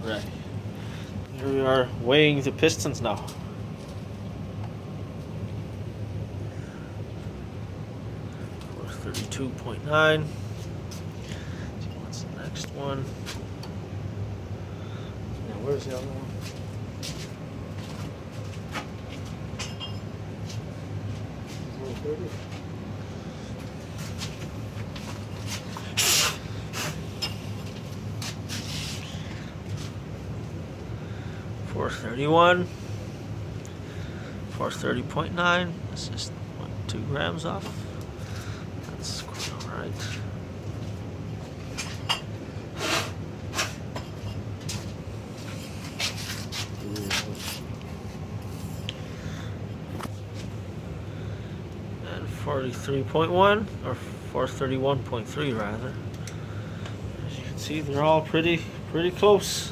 yesterday. Here we are weighing the pistons now. For 32.9. What's the next one? Now where's the other one? Four 31. 430.9. That's just what, 2 grams off. That's quite alright. And 43.1 or 431.3 rather. As you can see, they're all pretty close.